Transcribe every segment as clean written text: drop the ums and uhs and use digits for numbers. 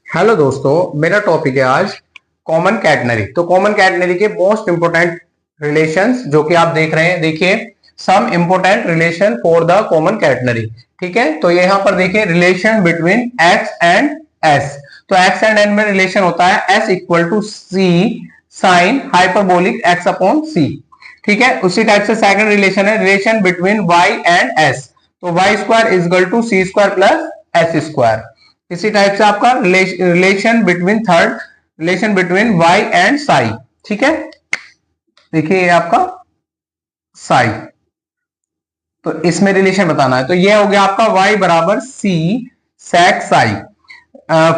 Hello दोस्तों, मेरा topic है आज कॉमन कैटनरी। तो कॉमन कैटनरी के मोस्ट इंपोर्टेंट रिलेशंस जो कि आप देख रहे हैं, देखिए some important relation for the common catenary. ठीक है, तो यहाँ पर देखिए relation between X and S. तो एक्स एंड एन में रिलेशन होता है S equal to C sine hyperbolic X upon C. ठीक है, उसी टाइप से सेकंड रिलेशन है relation between Y and S. तो Y square is equal to C square plus S square. इसी टाइप से आपका relation between third relation between y and psi. ठीक है, देखिए ये आपका साई, तो इसमें रिलेशन बताना है। तो ये हो गया आपका y बराबर c sec psi.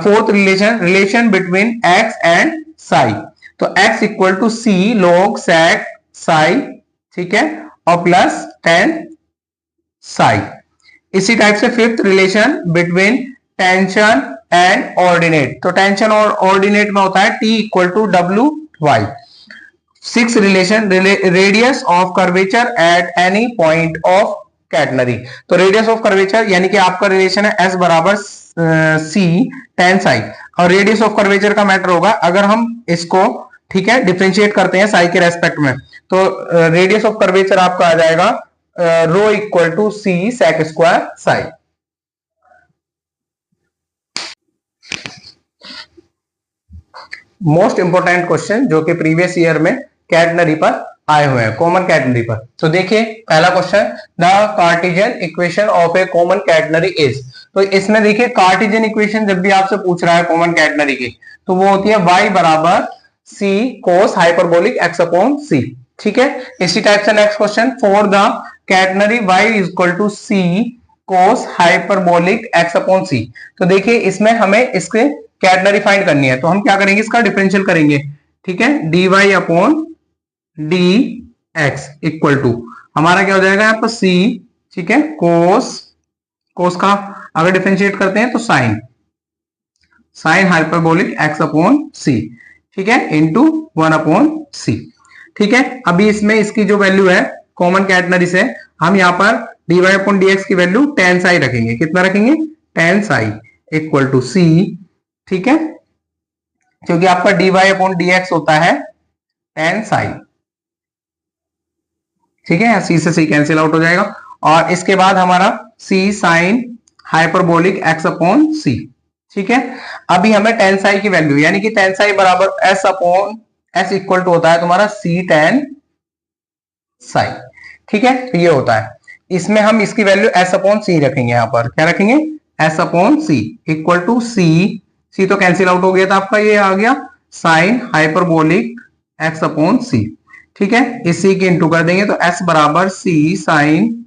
Fourth relation relation between x and psi. तो x equal to c log sec psi, ठीक है, और प्लस tan साई। इसी टाइप से fifth relation between tension and ordinate. तो टेंशन और ऑर्डिनेट में होता है T equal to W Y. Six relation radius of curvature at any point of catenary. तो रेडियस ऑफ कर्वेचर यानी कि आपका रिलेशन है S बराबर C tan साई, और रेडियस ऑफ कर्वेचर का मैटर होगा अगर हम इसको, ठीक है, डिफरेंशिएट करते हैं साई के रेस्पेक्ट में। तो रेडियस ऑफ कर्वेचर आपका आ जाएगा rho equal to C sec square psi. Most important question जो कि प्रीवियस ईयर में कैटनरी पर आए हुए हैं, कॉमन कैटनरी पर। तो देखिए पहला question, the Cartesian equation of a common catenary is. तो इसमें देखिए कार्टेशियन इक्वेशन जब भी आपसे पूछ रहा है कॉमन कैटनरी की, तो वो होती है y बराबर c cos hyperbolic x upon c। ठीक है, इसी टाइप से next question, for the catenary y is equal to c cos hyperbolic x upon c। तो देखिए इसमें हमें इसके कैटनरी फाइंड करनी है, तो हम क्या करेंगे, इसका डिफरेंशियल करेंगे। ठीक है, dy upon dx equal to हमारा क्या हो जाएगा यहाँ पर c, ठीक है, कोस का अगर डिफरेंशिएट करते हैं तो sign hyperbolic x upon c, ठीक है, इंटू 1 अपॉन c। ठीक है, अभी इसमें इसकी जो वैल्यू है कॉमन कैटनरी से, हम यहाँ पर dy अपॉन dx की वैल्यू tan साई रखेंगे। कितना रखेंगे, tan psi equal to c। ठीक है, क्योंकि आपका dy अपॉन dx होता है tan साई। ठीक है, c से c कैंसिल आउट हो जाएगा, और इसके बाद हमारा c sign hyperbolic x upon c। ठीक है, अभी हमें tan साई की वैल्यू यानी कि tan साई बराबर s upon s equal to होता है तुम्हारा c tan साई। ठीक है, तो ये होता है, इसमें हम इसकी वैल्यू s अपॉन c रखेंगे। यहां पर क्या रखेंगे, s upon c equal to c तो कैंसिल आउट हो गया था आपका, ये आ गया sine hyperbolic x upon c। ठीक है, इस c के इंटू कर देंगे तो s बराबर c sign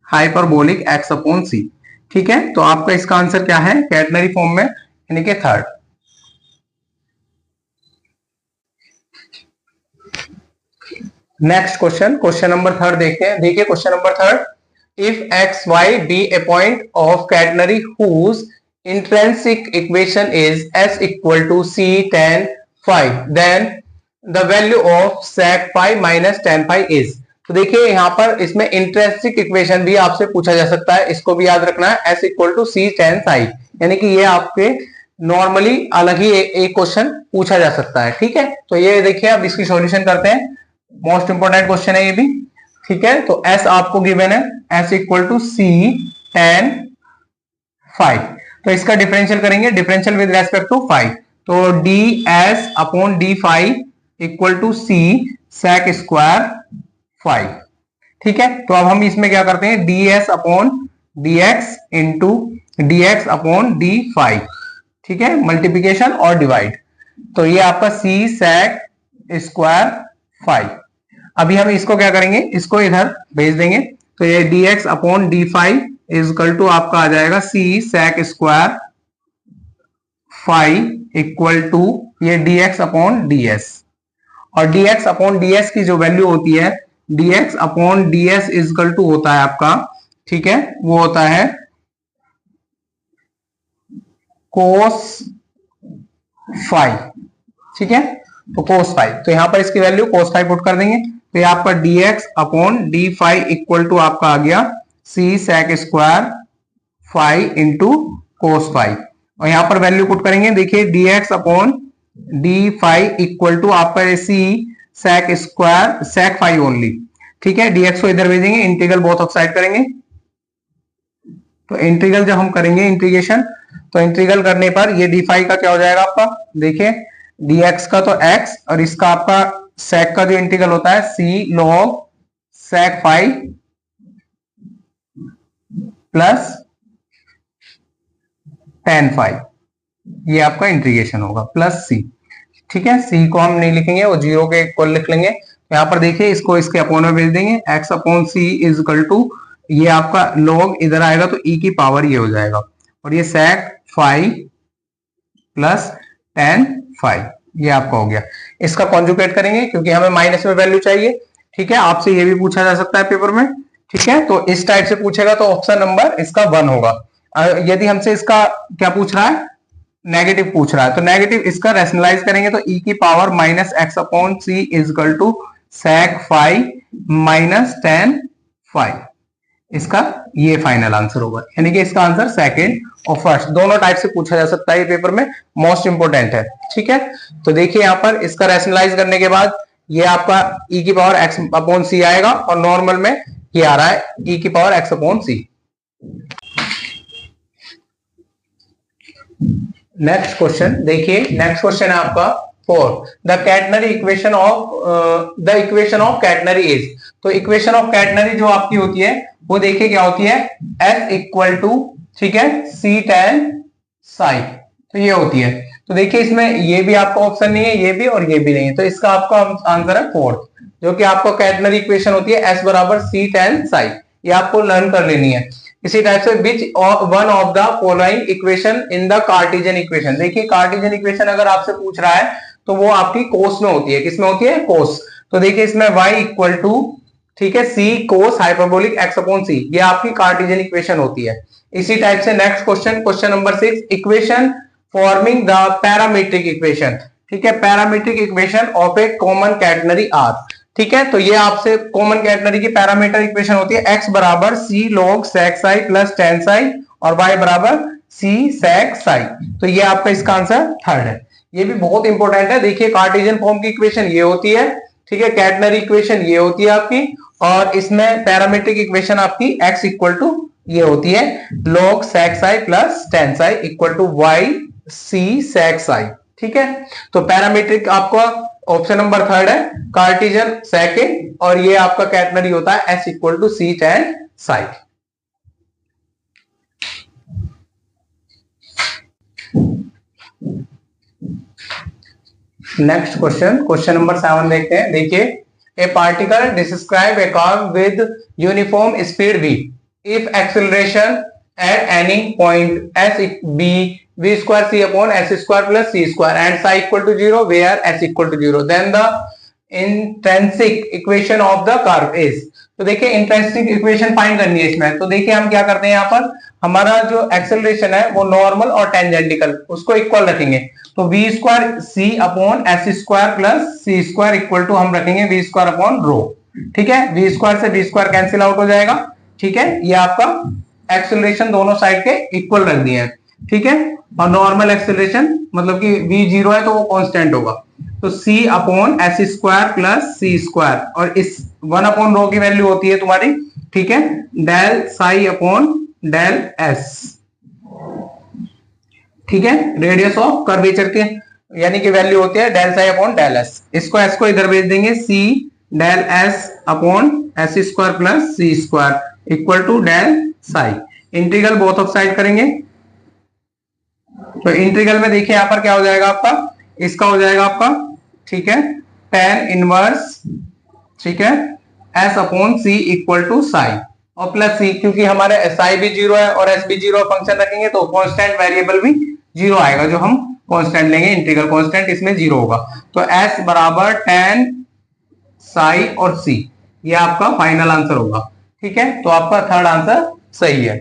hyperbolic x upon c। ठीक है, तो आपका इसका आंसर क्या है कैटनरी फॉर्म में, यानी कि third. Next question, question number third देखते हैं। देखिए question number third, if X Y be a point of catenary whose intrinsic equation is s equal to c tan phi, then the value of sec phi minus tan phi is। तो देखिए यहाँ पर इसमें intrinsic equation भी आपसे पूछा जा सकता है, इसको भी याद रखना है, s equal to C tan phi, यानी कि ये आपके नॉर्मली अलग ही एक क्वेश्चन पूछा जा सकता है। ठीक है, तो ये देखिए अब इसकी सॉल्यूशन करते हैं, मोस्ट इंपोर्टेंट क्वेश्चन है ये भी। ठीक है, तो s आपको गिवन है s equal to C tan phi, तो इसका डिफरेंशियल करेंगे, differential with respect to phi. तो ds upon D phi equal to C sec square phi. ठीक है, तो अब हम इसमें क्या करते हैं, ds upon dx into dx upon D phi. ठीक है, मल्टीप्लीकेशन और डिवाइड, तो ये आपका c sec स्क्वायर फाई। अभी हम इसको क्या करेंगे, इसको इधर भेज देंगे, तो ये dx upon D phi equal to आपका आ जाएगा c sec square phi equal to ये dx अपॉन ds, और dx अपॉन ds की जो वैल्यू होती है dx upon ds equal to होता है आपका, ठीक है, वो होता है cos फाई। ठीक है, तो cos फाई, तो यहां पर इसकी वैल्यू cos फाई पुट कर देंगे, तो ये आपका dx upon D phi equal to आपका आ गया c sec square phi into cos phi, और यहाँ पर वैल्यू पुट करेंगे, देखिए dx upon D phi equal to आपका C sec square sec phi only. ठीक है, dx को इधर भेजेंगे, इंटीग्रल बोथ ऑफ साइड करेंगे। तो इंटीग्रल जब हम करेंगे इंटीग्रेशन, तो इंटीग्रल करने पर ये डी फाई का क्या हो जाएगा आपका, देखिए dx का तो x, और इसका आपका sec का जो इंटीग्रल होता है c log sec phi plus tan phi, ये आपका इंटीग्रेशन होगा प्लस सी। ठीक है, सी को हम नहीं लिखेंगे, वो जीरो के इक्वल लिख लेंगे। यहाँ पर देखिए इसको इसके अपोन में भेज देंगे, x upon C is equal to, ये आपका log इधर आएगा तो e की पावर ये हो जाएगा, और ये sec phi plus tan phi, ये आपका हो गया। इसका कॉन्जुगेट करेंगे क्योंकि हमें माइनस में वैल्यू चाहिए। ठीक है, आपसे ये भी पूछा जा सकता है पेपर में। ठीक है, तो इस टाइप से पूछेगा तो ऑप्शन नंबर इसका 1 होगा। यदि हमसे इसका क्या पूछ रहा है, नेगेटिव पूछ रहा है, तो नेगेटिव इसका रैशनलाइज करेंगे तो e की power minus X upon C is equal to sec phi minus tan phi, इसका ये फाइनल आंसर होगा। यानी कि इसका आंसर सेकंड और फर्स्ट दोनों टाइप से पूछा जा सकता है, ये पेपर में मोस्ट इंपोर्टेंट है। ठीक है, तो देखिए यहाँ पर इसका रैशनलाइज करने के बाद ये आपका e की पावर x अपॉन सी आएगा, और नॉर्मल में ये आ रहा है e की पावर x अपॉन सी। नेक्स्ट क्वेश्चन देखिए, नेक्स्ट क्वेश्चन है आपका 4, the catenary equation of the equation of catenary is. तो इक्वेशन ऑफ कैटनरी जो आपकी होती है वो देखिए क्या होती है, S इक्वल टू, ठीक है, सी tan साई, तो ये होती है। तो देखिए इसमें ये भी आपका ऑप्शन नहीं है, ये भी और ये भी नहीं है, तो इसका आपका आंसर है 4, जो कि आपको कैटनरी इक्वेशन होती है S बराबर सी tan साई, ये आपको लर्न कर लेनी है। इसी टाइप से which one of the following equation in the Cartesian equation. देखिए कार्टेशियन इक्वेशन अगर आपसे पूछ रहा है तो वो आपकी कोस में होती है, किसमें होती है, कोस। तो देखिए इसमें y इक्वल टू, ठीक है, c cos hyperbolic x upon C, ये आपकी कार्टेशियन इक्वेशन होती है। इसी टाइप से next question, question number 6, equation forming the parametric equation. ठीक है, parametric equation of a common catenary are. ठीक है, तो ये आपसे कॉमन कैटनरी की पैरामीटर इक्वेशन होती है, x बराबर c log sec psi plus tan psi, और y बराबर c sec साई। तो ये आपका इसका आंसर थर्ड है। ये भी बहुत इंपॉर्टेंट है। देखिए कार्टेशियन फॉर्म की इक्वेशन ये होती है, ठीक है, कैटनरी इक्वेशन ये होती है आपकी, और इसमें पैरामीट्रिक इक्वेशन आपकी x इक्वल टू ये होती है log sec psi plus tan psi equal to y c sec psi. ठीक है, तो पैरामीट्रिक आपका ऑप्शन नंबर थर्ड है, कार्टेशियन सेकंड, और ये आपका कैटनरी होता है S equal to C tan psi. Next question, question number 7 देखते हैं। देखिए, a particle describe a car with uniform speed v if acceleration at any point s b v square c upon s square plus c square and psi equal to 0 where s equal to 0 then the intrinsic equation of the curve is। तो देखिए intrinsic equation find करनी है इसमें। तो देखिए हम क्या करते हैं, यहाँ पर हमारा जो एक्सेलरेशन है वो नॉर्मल और टेंजेंटिकल उसको इक्वल रखेंगे। तो v square c upon s square plus c square equal to हम रखेंगे v स्क्वायर अपॉन रो। ठीक है, v स्क्वायर से v स्क्वायर कैंसिल आउट हो जाएगा। ठीक है, ये आपका एक्सेलरेशन दोनों साइड के इक्वल रख दिए हैं। ठीक है, और नॉर्मल एक्सेलरेशन मतलब कि v जीरो है तो वो कांस्टेंट होगा, तो c upon s square plus c square, और इस 1 अपॉन रो की वैल्यू होती है तुम्हारी, ठीक है, del psi upon del s। ठीक है, रेडियस ऑफ कर्वेचर के यानी कि वैल्यू होती है del psi upon del s। इसको s को इधर भेज देंगे, c del s upon s square plus c square equal to del psi. Integral both of side करेंगे, तो इंटीग्रल में देखिए यहाँ पर क्या हो जाएगा आपका, इसका हो जाएगा आपका, ठीक है, tan इनवर्स, ठीक है, s upon c equal to psi, और प्लस c, क्योंकि हमारे साई भी जीरो है और s भी जीरो फंक्शन रखेंगे तो कांस्टेंट वेरिएबल भी जीरो आएगा, जो हम कांस्टेंट लेंगे, इंटीग्रल कांस्टेंट इसमें जीरो होगा। तो s बराबर tan साई और c, ये आपका फाइनल आंसर होगा। ठीक है, तो आपका थर्ड आंसर सही है।